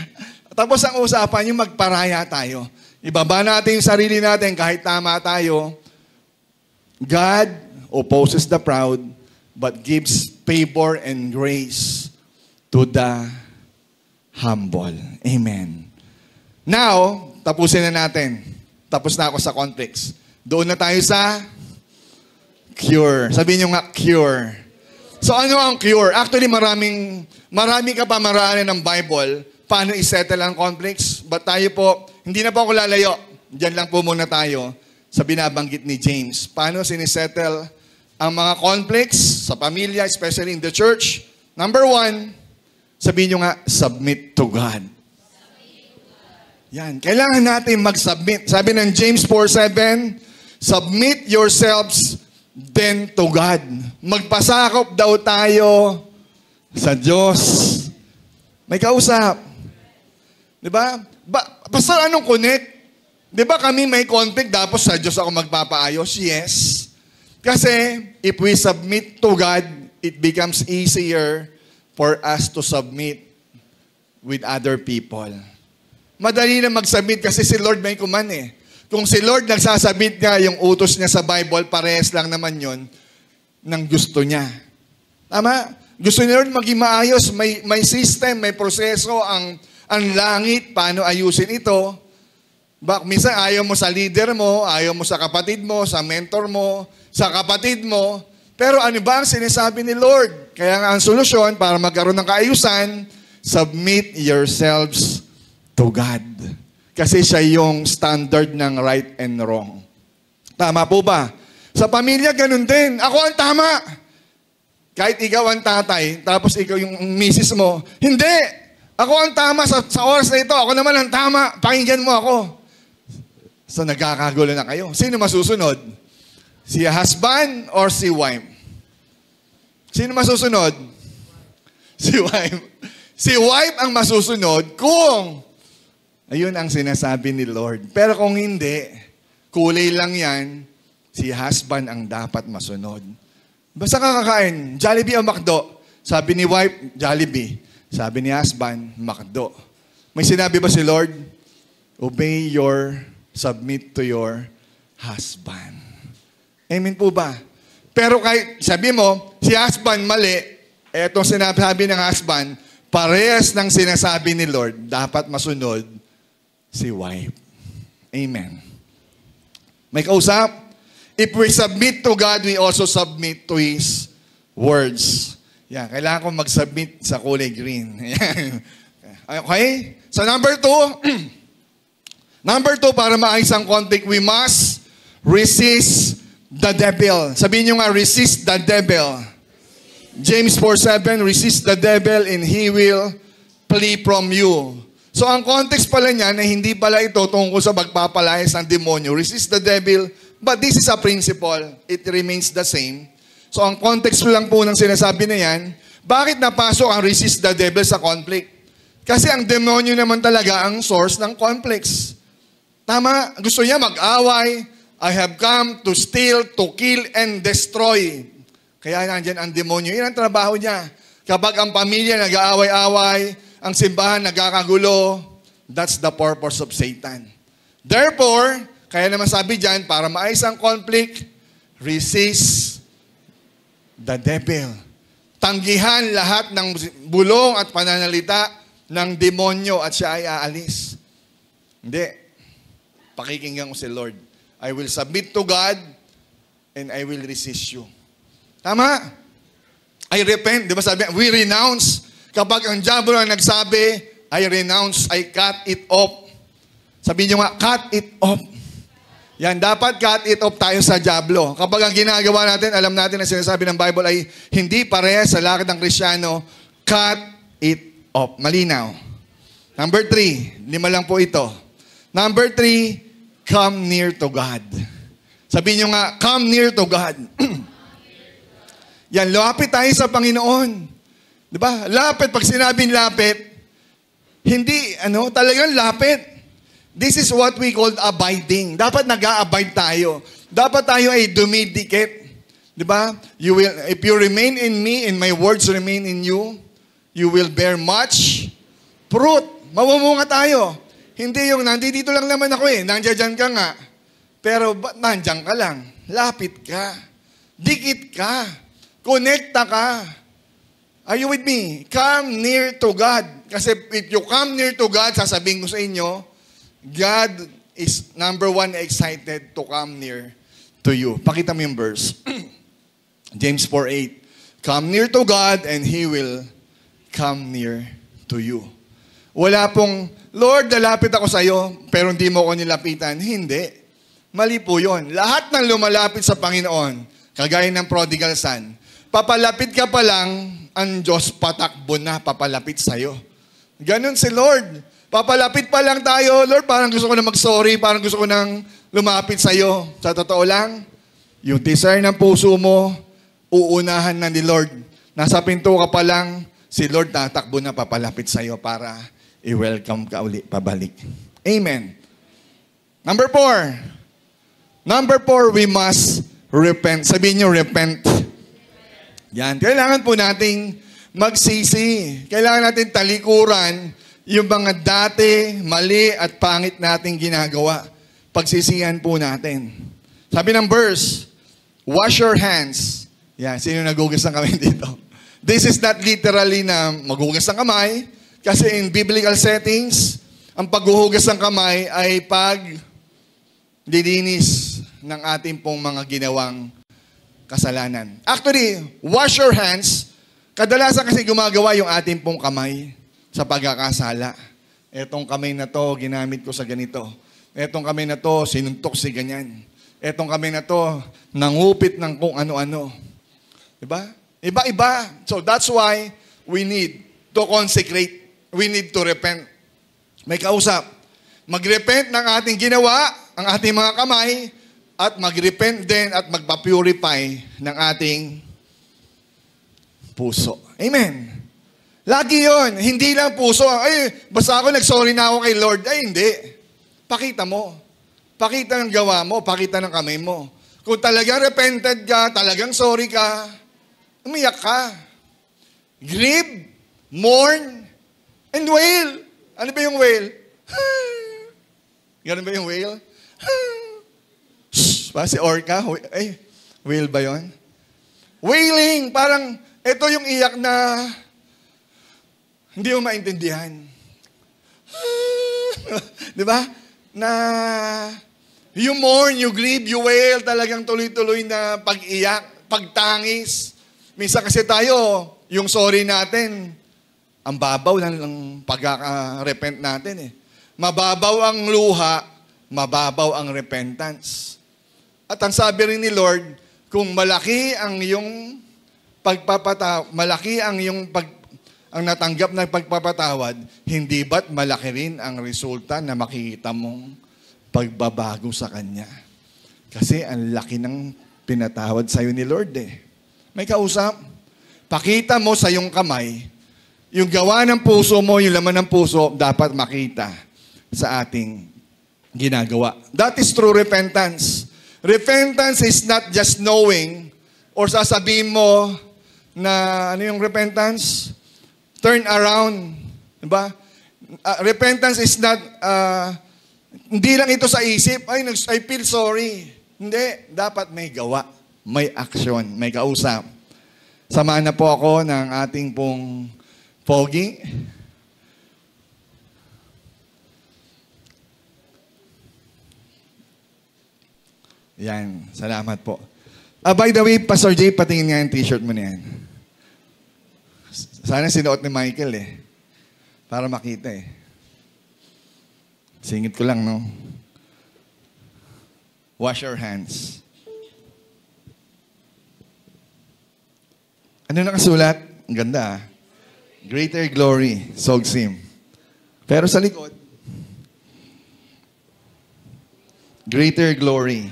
Tapos ang usapan, yung magparaya tayo. Ibaba natin yung sarili natin kahit tama tayo. God opposes the proud, but gives favor and grace to the humble. Amen. Now, tapusin na natin. Tapos na ako sa context. Doon na tayo sa cure. Sabihin nyo nga, cure. So ano ang cure? Actually, marami ka pa maraanan ng Bible paano isettle ang conflicts. But tayo po, hindi na po ako lalayo. Diyan lang po muna tayo sa binabanggit ni James. Paano sinisettle ang mga conflicts sa pamilya, especially in the church? Number 1, sabihin nyo nga, submit to God. Yan. Kailangan natin mag-submit. Sabi ng James 4:7, submit yourselves then to God. Magpasakop daw tayo sa Diyos. May kausap. Diba? Pastor, anong connect? Diba kami may conflict, tapos sa Diyos ako magpapaayos? Yes. Kasi if we submit to God, it becomes easier for us to submit with other people. Madali na mag-submit kasi si Lord may command eh. Kung si Lord nagsasubmit nga yung utos niya sa Bible, parehas lang naman yon ng gusto niya. Tama? Gusto ni Lord maging maayos, may system, may proseso ang langit, paano ayusin ito. Minsan ayaw mo sa leader mo, ayaw mo sa kapatid mo, sa mentor mo, sa kapatid mo. Pero ano ba ang sinasabi ni Lord? Kaya nga ang solusyon para magkaroon ng kaayusan, submit yourselves to God. Kasi siya yung standard ng right and wrong. Tama po ba? Sa pamilya, ganun din. Ako ang tama. Kahit ikaw ang tatay, tapos ikaw yung misis mo, hindi! Ako ang tama sa oras na ito. Ako naman ang tama. Pakinggan mo ako. So nagkakagulo na kayo. Sino masusunod? Si husband or si wife? Sino masusunod? Si wife. Si wife ang masusunod kung ayun ang sinasabi ni Lord. Pero kung hindi, kulay lang yan, si husband ang dapat masunod. Basta kakakain, Jollibee o McDo? Sabi ni wife, Jollibee. Sabi ni husband, McDo. May sinabi ba si Lord? Submit to your husband. Amen po ba? Pero kahit sabi mo, si husband mali, etong sinabi ng husband, parehas ng sinasabi ni Lord, dapat masunod si wife. Amen. May kausap? If we submit to God, we also submit to His words. Yan, kailangan ko mag-submit sa kulay green. Okay? So number 2, para maayos ang conflict, we must resist the devil. Sabihin nyo nga, resist the devil. James 4:7, resist the devil and he will flee from you. So ang context pala niya na hindi pala ito tungkol sa pagpapalayas ng demonyo. Resist the devil, but this is a principle. It remains the same. So ang context lang po ng sinasabi na yan, bakit napasok ang resist the devil sa conflict? Kasi ang demonyo naman talaga ang source ng conflicts. Tama? Gusto niya mag-away. I have come to steal, to kill, and destroy. Kaya nandiyan ang demonyo. Yan ang trabaho niya. Kapag ang pamilya nag-aaway-away, ang simbahan nagkakagulo, that's the purpose of Satan. Therefore, kaya naman sabi dyan, para maayos ang conflict, resist the devil. Tanggihan lahat ng bulong at pananalita ng demonyo at siya ay aalis. Hindi. Pakikinggan ko si Lord. I will submit to God and I will resist you. Tama? I repent. Di ba sabi? We renounce. Kapag ang diablo ang nagsabi, I renounce, I cut it off. Sabihin nyo nga, cut it off. Yan, dapat cut it off tayo sa diablo. Kapag ang ginagawa natin, alam natin na sinasabi ng Bible ay hindi parehas sa lakad ng Kristyano, cut it off. Malinaw. Number 3, 5 lang po ito. Number 3, come near to God. Sabihin nyo nga, come near to God. Yan, lapit tayo sa Panginoon. Di ba? Lapit, pag sinabing lapit, hindi, talagang lapit. This is what we call abiding. Dapat nag-a-abide tayo. Dapat tayo ay dumidikit. Di ba? If you remain in me and my words remain in you, you will bear much fruit. Mamumunga tayo. Hindi yung, nandito lang naman ako nandiyan ka nga. Pero ba't nandiyan ka lang? Lapit ka. Dikit ka. Connecta ka. Are you with me? Come near to God. Kasi if you come near to God, sasabihin ko sa inyo, God is number 1 excited to come near to you. Pakita mo yung verse. James 4:8. Come near to God and He will come near to you. Wala pong, Lord, lalapit ako sa iyo, pero hindi mo ako nilapitan. Hindi. Mali po yun. Lahat ng lumalapit sa Panginoon, kagaya ng prodigal son, papalapit ka pa lang, ang Diyos patakbo na papalapit sa iyo. Ganon si Lord. Papalapit pa lang tayo, Lord, parang gusto ko na mag-sorry, parang gusto ko nang lumapit sa iyo. Sa totoo lang, yung desire ng puso mo, uunahan na ni Lord. Nasa pinto ka pa lang, si Lord tatakbo na papalapit sa iyo para i-welcome ka uli, pabalik. Amen. Number 4, we must repent. Sabihin niyo, repent. Yan. Kailangan po nating magsisi. Kailangan natin talikuran yung mga dati, mali at pangit nating ginagawa. Pagsisihan po natin. Sabi ng verse, wash your hands. Yan, sino nagugas ng kamay dito? This is not literally na maghugas ng kamay. Kasi in biblical settings, ang paghuhugas ng kamay ay paglilinis ng ating pong mga ginawang kasalanan. Actually, wash your hands. Kadalasan kasi gumagawa yung ating pong kamay sa pagkakasala. Etong kamay na to, ginamit ko sa ganito. Etong kamay na to, sinuntok si ganyan. Etong kamay na to, nangupit ng kung ano-ano. Diba? Iba-iba. So that's why we need to consecrate. We need to repent. May kausap. Mag-repent ng ating ginawa, ang ating mga kamay, at mag-repent din at magpa-purify ng ating puso. Amen. Lagi yon. Hindi lang puso. Ay, basta ako nag-sorry na ako kay Lord. Ay, hindi. Pakita mo. Pakita ng gawa mo. Pakita ng kamay mo. Kung talagang repented ka, talagang sorry ka, umiyak ka. Grieve, mourn, and wail. Ano ba yung wail? Ganun ba yung wail? Si Orca? Ay, wail ba yun? Wailing, parang ito yung iyak na hindi mo maintindihan. Di ba? Na you mourn, you grieve, you wail, talagang tuloy-tuloy na pag-iyak, pagtangis. Minsan kasi tayo, yung sorry natin, ang babaw ng pagkaka-repent natin eh. Mababaw ang luha, mababaw ang repentance. At ang sabi rin ni Lord, kung malaki ang iyong malaki ang iyong ang natanggap na pagpapatawad, hindi ba't malaki rin ang resulta na makikita mong pagbabago sa Kanya? Kasi ang laki ng pinatawad sa'yo ni Lord eh. May kausap, pakita mo sa iyong kamay, yung gawa ng puso mo, yung laman ng puso, dapat makita sa ating ginagawa. That is true repentance. Repentance is not just knowing or sasabihin mo na ano yung repentance? Turn around. Diba? Repentance is not, hindi lang ito sa isip, I feel sorry. Hindi. Dapat may gawa, may action, may kausap. Samahan na po ako ng ating pong Pogi. Yan. Salamat po. By the way, Pastor Jay, patingin nga yung t-shirt mo na yan. Sana sinuot ni Michael eh. Para makita eh. Singit ko lang, no? Wash your hands. Ano nakasulat? Ang ganda ah. Greater glory, Sogsim. Pero sa likod, greater glory,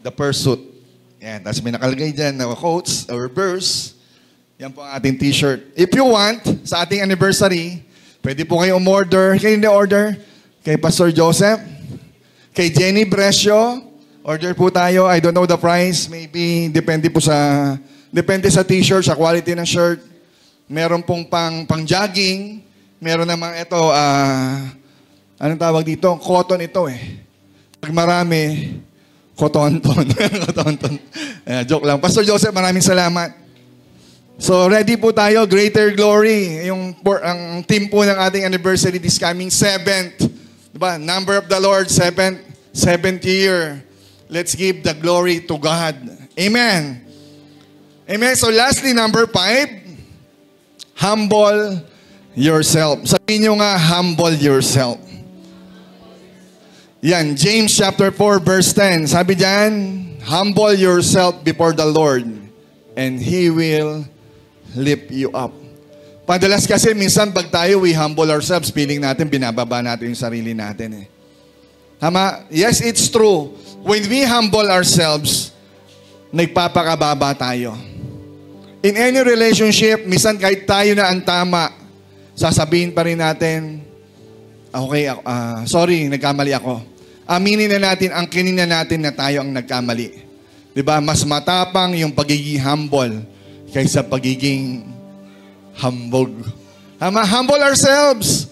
the pursuit. Yan, tapos may nakalagay dyan na quotes or verse. Yan po ang ating t-shirt. If you want, sa ating anniversary, pwede po kayo umorder. Kayo hindi order? Kay Pastor Joseph, kay Jenny Brescio, order po tayo. I don't know the price. Maybe, depende sa t-shirt, sa quality ng shirt. Meron pong pang-jogging. Meron namang ito, anong tawag dito? Cotton ito eh. Pag marami, kotonton. Kotonton. Joke lang. Pastor Joseph, maraming salamat. So, ready po tayo. Greater glory. Ang team po ng ating anniversary this coming 7th. Diba? Number of the Lord, 7th year. Let's give the glory to God. Amen. Amen. So, lastly, number 5. Humble yourself. Sabihin nyo nga, humble yourself. Yan, James chapter 4 verse 10. Sabi diyan, humble yourself before the Lord and He will lift you up. Padalas kasi minsan pag tayo we humble ourselves, feeling natin binababa natin yung sarili natin eh. Tama? Yes, it's true. When we humble ourselves, nagpapakababa tayo. In any relationship, minsan kahit tayo na ang tama, sasabihin pa rin natin, okay, sorry, nagkamali ako. Aminin na natin ang kinina natin na tayo ang nagkamali. Diba? Mas matapang yung pagiging humble kaysa pagiging hambog. Humble ourselves.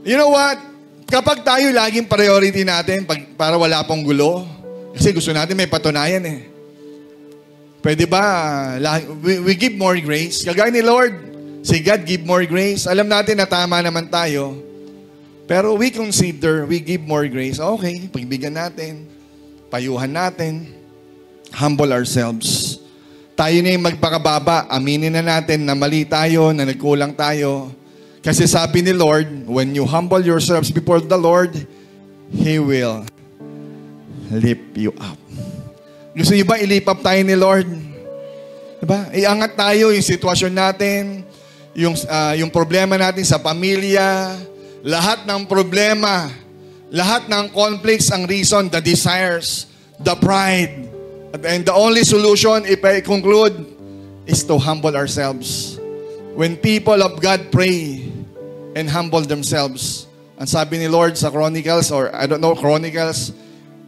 You know what? Kapag tayo laging priority natin para wala pong gulo, kasi gusto natin may patunayan eh. Pwede ba, we give more grace? Kagaya ni Lord, si God give more grace. Alam natin na tama naman tayo. Pero we consider, we give more grace. Okay, pagbigyan natin, payuhan natin, humble ourselves. Tayo na yung magpakababa, aminin na natin na mali tayo, na nagkulang tayo. Kasi sabi ni Lord, when you humble yourselves before the Lord, He will lift you up. Gusto niyo ba i-lift up tayo ni Lord? Diba? Iangat tayo yung sitwasyon natin, yung problema natin sa pamilya, lahat ng problema, lahat ng conflicts, ang reason, the desires, the pride. And the only solution, if I conclude, is to humble ourselves. When people of God pray and humble themselves, ang sabi ni Lord sa Chronicles, or I don't know, Chronicles,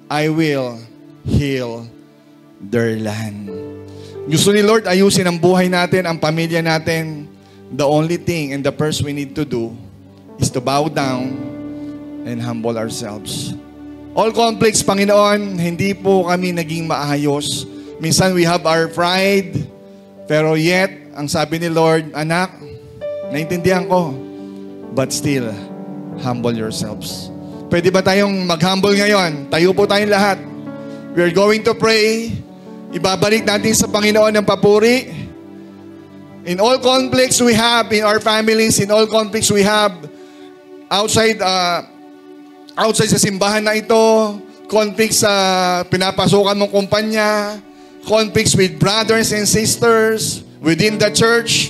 I will heal their land. Gusto ni Lord ayusin ang buhay natin, ang pamilya natin. The only thing and the first we need to do is to bow down and humble ourselves. All conflicts, Panginoon, hindi po kami naging maayos. Minsan we have our pride, pero yet, ang sabi ni Lord, anak, naintindihan ko, but still, humble yourselves. Pwede ba tayong mag-humble ngayon? Tayo po tayong lahat. We're going to pray. Ibabalik natin sa Panginoon ang papuri. In all conflicts we have in our families, in all conflicts we have outside sa simbahan na ito, conflicts sa pinapasukan mong kumpanya, conflicts with brothers and sisters within the church.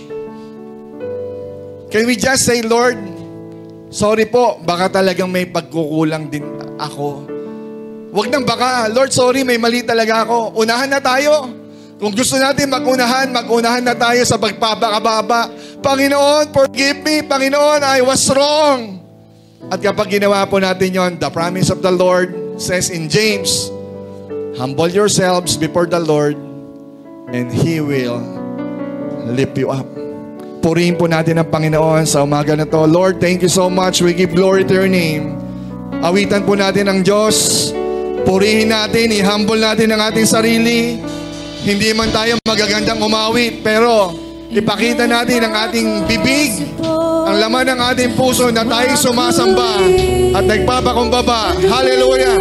Can we just say, Lord, sorry po, baka talagang may pagkukulang din ako. Huwag nang baka, Lord, sorry, may mali talaga ako. Unahan na tayo. Kung gusto natin magunahan na tayo sa pagpapakababa. Panginoon, forgive me. Panginoon, I was wrong. At kapag ginawa po natin yon, the promise of the Lord says in James, humble yourselves before the Lord and He will lift you up. Purihin po natin ang Panginoon sa umaga na to. Lord, thank you so much. We give glory to your name. Awitan po natin ang Diyos. Purihin natin, i-humble natin ang ating sarili. Hindi man tayo magagandang umawit, pero ipakita natin ang ating bibig, ang laman ng ating puso na tayo sumasamba at nagpapakumbaba. Hallelujah!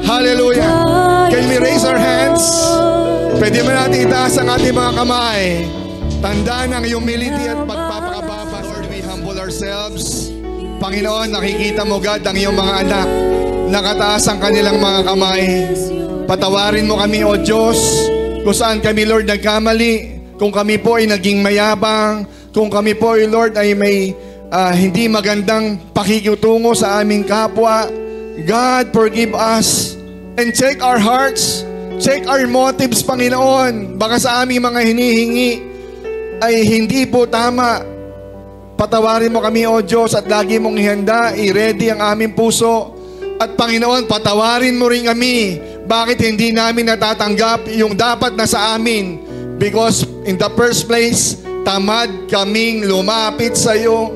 Hallelujah! Can we raise our hands? Pwede mo natin itaas ang ating mga kamay. Tanda ng humility at pagpapakababa. Lord, we humble ourselves. Panginoon, nakikita mo God ang iyong mga anak. Nakataas ang kanilang mga kamay. Patawarin mo kami, O Diyos, kung saan kami, Lord, nagkamali. Kung kami po ay naging mayabang, kung kami po ay, Lord, ay may hindi magandang pakikitungo sa aming kapwa, God, forgive us and check our hearts, check our motives, Panginoon. Baka sa aming mga hinihingi ay hindi po tama. Patawarin mo kami, O Diyos, at lagi mong ihanda, i-ready ang aming puso. At Panginoon, patawarin mo rin kami. Bakit hindi namin natatanggap yung dapat na sa amin? Because in the first place, tamad kaming lumapit sa iyo.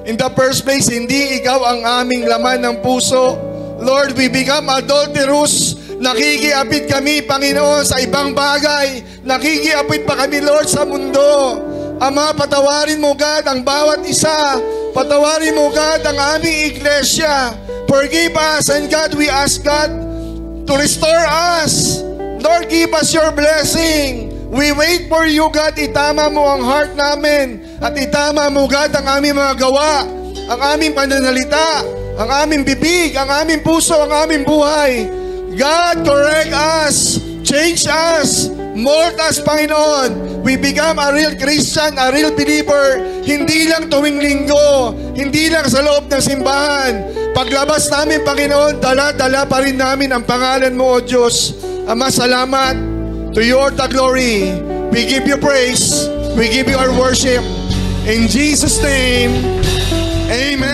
In the first place, hindi ikaw ang aming laman ng puso. Lord, we become adulterous. Nakikiapit kami, Panginoon, sa ibang bagay. Nakikiapit pa kami, Lord, sa mundo. Ama, patawarin mo, God, ang bawat isa. Patawarin mo, God, ang aming iglesia. Forgive us, and God, we ask God to restore us. Lord, give us your blessing. We wait for you, God. Itama mo ang heart namin. At itama mo, God, ang aming mga gawa, ang aming pananalita, ang aming bibig, ang aming puso, ang aming buhay. God, correct us. Change us. Mold us, Panginoon. We become a real Christian, a real believer. Hindi lang tuwing linggo. Hindi lang sa loob ng simbahan. Paglabas namin, Panginoon, dala-dala pa rin namin ang pangalan mo, O Diyos. Ama, salamat. To you all the glory. We give you praise. We give you our worship. In Jesus' name, amen.